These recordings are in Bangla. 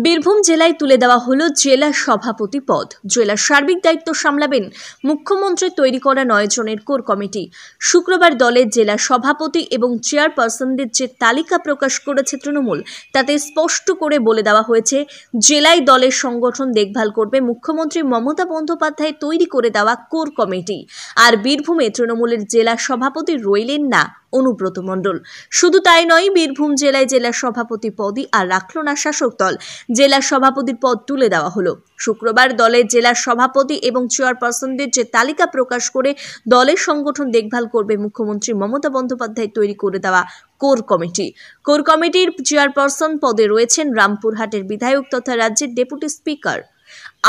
বীরভূম জেলায় তুলে দেওয়া হলো জেলা সভাপতি পদ। জেলার সার্বিক দায়িত্ব সামলাবেন মুখ্যমন্ত্রীর তৈরি করা 9 জনের কোর কমিটি। শুক্রবার দলের জেলা সভাপতি এবং চেয়ারপারসনদের যে তালিকা প্রকাশ করেছে তৃণমূল, তাতে স্পষ্ট করে বলে দেওয়া হয়েছে জেলায় দলের সংগঠন দেখভাল করবে মুখ্যমন্ত্রী মমতা বন্দ্যোপাধ্যায় তৈরি করে দেওয়া কোর কমিটি। আর বীরভূমে তৃণমূলের জেলা সভাপতি রইলেন না অনুব্রত মণ্ডল। শুধু তাই নয়, বীরভূম জেলায় জেলা সভাপতি পদই আর রাখল না শাসক দল। জেলা সভাপতির পদ তুলে দেওয়া হলো। শুক্রবার দলের জেলা সভাপতি এবং চেয়ারপারসনদের যে তালিকা প্রকাশ করে দলের সংগঠন দেখভাল করবে মুখ্যমন্ত্রী মমতা বন্দ্যোপাধ্যায় তৈরি করে দেওয়া কোর কমিটি। কোর কমিটির চেয়ারপারসন পদে রয়েছেন রামপুরহাটের বিধায়ক তথা রাজ্যের ডেপুটি স্পিকার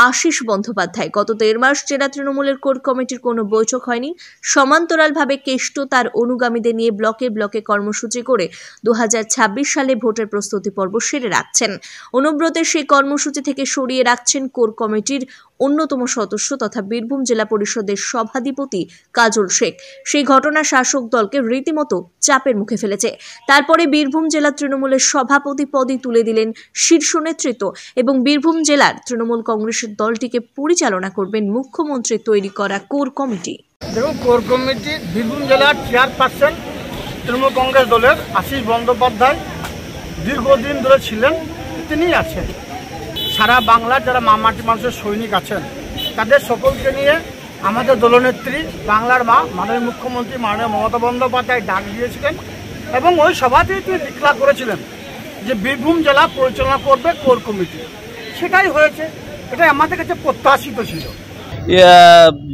আশিস বন্দ্যোপাধ্যায়। গত 1.5 মাস জেলা তৃণমূলের কোর কমিটির কোনো বৈঠক হয়নি। সমান্তরালভাবে কেষ্ট তার অনুগামীদের নিয়ে ব্লকে ব্লকে কর্মসূচি করে 2026 সালে ভোটের প্রস্তুতি পর্ব সেরে রাখছেন। অনুব্রতের সেই কর্মসূচি থেকে সরিয়ে রাখছেন কোর কমিটির অন্যতম সদস্য তথা বীরভূম জেলা পরিষদের সভাধিপতি কাজল শেখ। সেই ঘটনা শাসক দলকে রীতিমতো চাপের মুখে ফেলেছে। তারপরে বীরভূম জেলা তৃণমূলের সভাপতি পদই তুলে দিলেন শীর্ষ নেতৃত্ব এবং বীরভূম জেলার তৃণমূল কংগ্রেসের দলটিকে পরিচালনা করবেন মুখ্যমন্ত্রী তৈরি করা কোর কমিটি। দেখুন, কোর কমিটি বীরভূম জেলার চেয়ারপারসন তৃণমূল কংগ্রেস দলের আশিস বন্দ্যোপাধ্যায় দীর্ঘদিন ধরে ছিলেন, তিনি আছেন। সারা বাংলার যারা মাটি মানুষের সৈনিক আছেন তাদের সকলকে নিয়ে আমাদের দলনেত্রী বাংলার মা মাননীয় মুখ্যমন্ত্রী মাননীয় মমতা বন্দ্যোপাধ্যায় ডাক দিয়েছিলেন এবং ওই সভাতেই তিনি ডিক্লার করেছিলেন যে বীরভূম জেলা পরিচালনা করবে কোর কমিটি। সেটাই হয়েছে, এটাই আমাদের কাছে প্রত্যাশিত ছিল।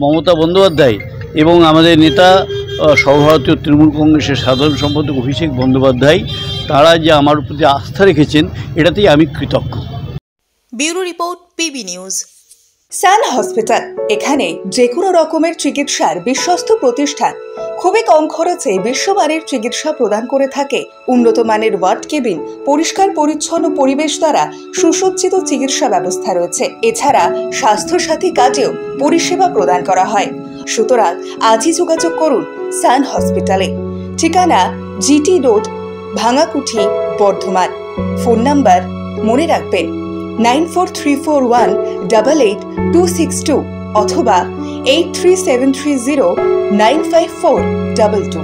মমতা বন্দ্যোপাধ্যায় এবং আমাদের নেতা সর্বভারতীয় তৃণমূল কংগ্রেসের সাধারণ সম্পাদক অভিষেক বন্দ্যোপাধ্যায়, তারা যে আমার প্রতি আস্থা রেখেছেন, এটাতেই আমি কৃতজ্ঞ। Bureau report, PB news. Sun hospital, এখানে যে কোনো রকমের চিকিৎসার বিশ্বস্ত প্রতিষ্ঠান। খুবই কম খরচে বিশ্বমানের চিকিৎসা প্রদান করে থাকে। উন্নত মানের ওয়ার্ড কেবিন, পরিষ্কার পরিচ্ছন্ন পরিবেশ দ্বারা সুসজ্জিত চিকিৎসা ব্যবস্থা রয়েছে। এছাড়া স্বাস্থ্যসাথী কাজেও পরিষেবা প্রদান করা হয়। সুতরাং আজই যোগাযোগ করুন সান হসপিটালে। ঠিকানা GT road, Bhangakuthi, Bardhaman. Phone number মনে রাখবেন 9434188262 অথবা 83730954222।